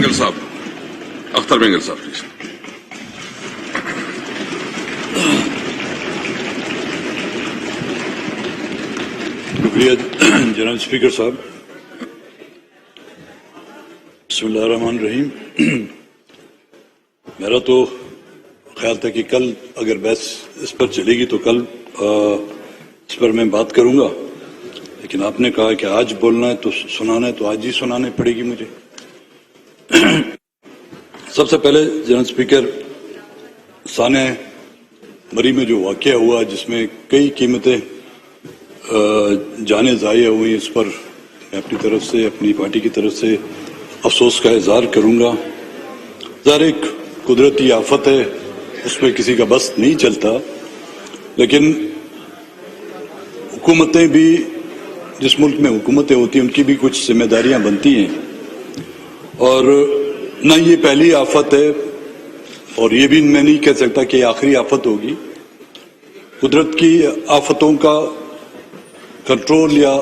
Bangle صاحب، Akhtar bangle صاحب please. شکریہ جناب اسپیکر صاحب. بسم اللہ الرحمن الرحیم. میرا تو خیال تھا کہ کل اگر بحث اس پر چلے گی تو کل اس پر میں بات کروں گا، لیکن آپ نے کہا کہ آج بولنا ہے تو سنانا ہے تو آج ہی سنانے پڑے گی مجھے. سب سے پہلے جناب اسپیکر، سانحہ مری میں جو واقعہ ہوا جس میں کئی قیمتیں جانیں ضائع ہوئی، اس پر میں اپنی طرف سے، اپنی پارٹی کی طرف سے افسوس کا اظہار کروں گا. ظاہر ایک قدرتی آفت ہے، اس پہ کسی کا بس نہیں چلتا، لیکن حکومتیں بھی، جس ملک میں حکومتیں ہوتی ہیں ان کی بھی کچھ ذمہ داریاں بنتی ہیں، اور نہ یہ پہلی آفت ہے اور یہ بھی میں نہیں کہہ سکتا کہ یہ آخری آفت ہوگی. قدرت کی آفتوں کا کنٹرول یا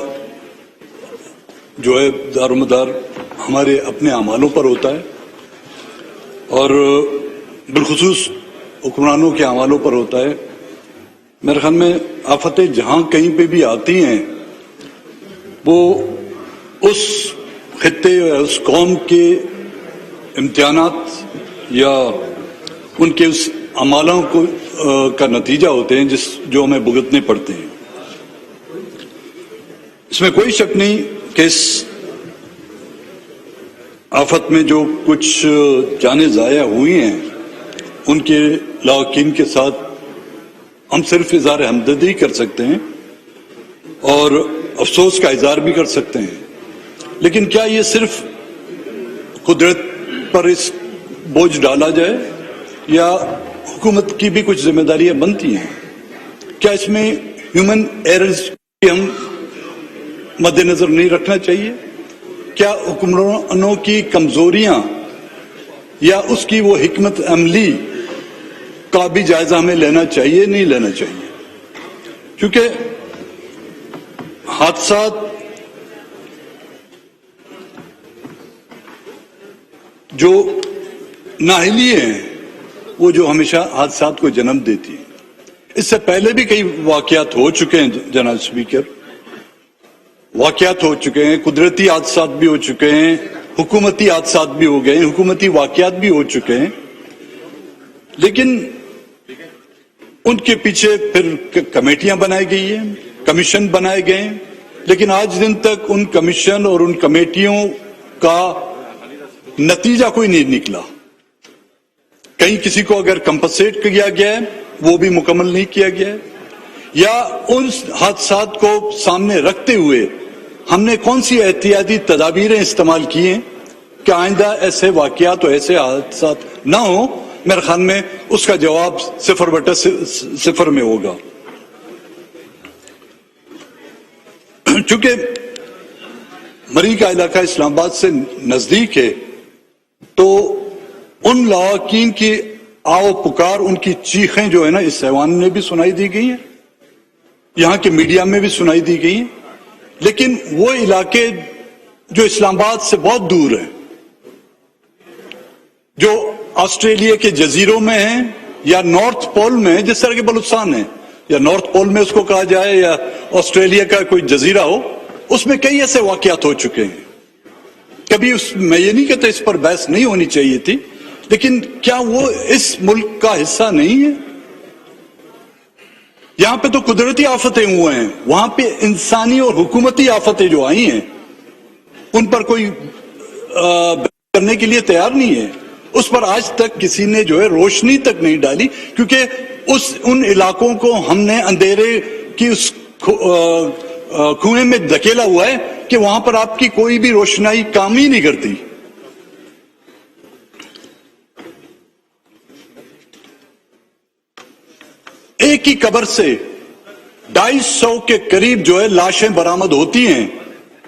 جو ہے دار و مدار ہمارے اپنے اعمالوں پر ہوتا ہے، اور بالخصوص حکمرانوں کے اعمالوں پر ہوتا ہے. میرے خیال میں آفتیں جہاں کہیں پہ بھی آتی ہیں وہ اس خطے یا اس قوم کے امتحانات یا ان کے اس اعمالوں کو کا نتیجہ ہوتے ہیں جو ہمیں بھگتنے پڑتے ہیں. اس میں کوئی شک نہیں کہ اس آفت میں جو کچھ جانیں ضائع ہوئی ہیں ان کے لاحقین کے ساتھ ہم صرف اظہار ہمدردی کر سکتے ہیں اور افسوس کا اظہار بھی کر سکتے ہیں. لیکن کیا یہ صرف قدرت پر اس بوجھ ڈالا جائے یا حکومت کی بھی کچھ ذمہ داریاں بنتی ہیں؟ کیا اس میں ہیومن ایررز کی ہم مد نظر نہیں رکھنا چاہیے؟ کیا حکمرانوں کی کمزوریاں یا اس کی وہ حکمت عملی کا بھی جائزہ ہمیں لینا چاہیے نہیں لینا چاہیے؟ کیونکہ حادثات جو نااہلی ہیں وہ جو ہمیشہ حادثات کو جنم دیتی ہیں. اس سے پہلے بھی کئی واقعات ہو چکے ہیں جناب اسپیکر، واقعات ہو چکے ہیں، قدرتی حادثات بھی ہو چکے ہیں، حکومتی حادثات بھی ہو گئے ہیں، حکومتی واقعات بھی ہو چکے ہیں، لیکن ان کے پیچھے پھر کمیٹیاں بنائی گئی ہیں، کمیشن بنائے گئے ہیں، لیکن آج دن تک ان کمیشن اور ان کمیٹیوں کا نتیجہ کوئی نہیں نکلا. کہیں کسی کو اگر کمپنسیٹ کیا گیا ہے وہ بھی مکمل نہیں کیا گیا ہے، یا ان حادثات کو سامنے رکھتے ہوئے ہم نے کون سی احتیاطی تدابیریں استعمال کی ہیں کہ آئندہ ایسے واقعات اور ایسے حادثات نہ ہوں. میرے خیال میں اس کا جواب 0/0 میں ہوگا. چونکہ مری کا علاقہ اسلام آباد سے نزدیک ہے تو ان لاحقین کی آو پکار، ان کی چیخیں جو ہے نا اس ایوان میں بھی سنائی دی گئی ہیں، یہاں کے میڈیا میں بھی سنائی دی گئی ہیں، لیکن وہ علاقے جو اسلام آباد سے بہت دور ہیں، جو آسٹریلیا کے جزیروں میں ہیں یا نارتھ پول میں ہیں، جس طرح کے بلوچستان ہیں یا نارتھ پول میں اس کو کہا جائے یا آسٹریلیا کا کوئی جزیرہ ہو، اس میں کئی ایسے واقعات ہو چکے ہیں. کبھی میں یہ نہیں کہتا اس پر بحث نہیں ہونی چاہیے تھی، لیکن کیا وہ اس ملک کا حصہ نہیں ہے؟ یہاں پہ تو قدرتی آفتیں ہوئے ہیں، وہاں پہ انسانی اور حکومتی آفتیں جو آئی ہیں ان پر کوئی کرنے کے لیے تیار نہیں ہے. اس پر آج تک کسی نے جو ہے روشنی تک نہیں ڈالی، کیونکہ ان علاقوں کو ہم نے اندھیرے کی اس کنویں میں دھکیلا ہوا ہے کہ وہاں پر آپ کی کوئی بھی روشنائی کام ہی نہیں کرتی. ایک ہی قبر سے 250 کے قریب جو ہے لاشیں برآمد ہوتی ہیں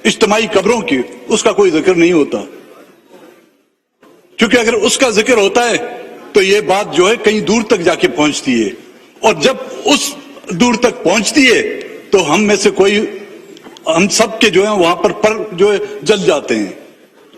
اجتماعی قبروں کی، اس کا کوئی ذکر نہیں ہوتا. کیونکہ اگر اس کا ذکر ہوتا ہے تو یہ بات جو ہے کہیں دور تک جا کے پہنچتی ہے، اور جب اس دور تک پہنچتی ہے تو ہم میں سے کوئی، ہم سب کے جو ہیں وہاں پر جو ہے جل جاتے ہیں.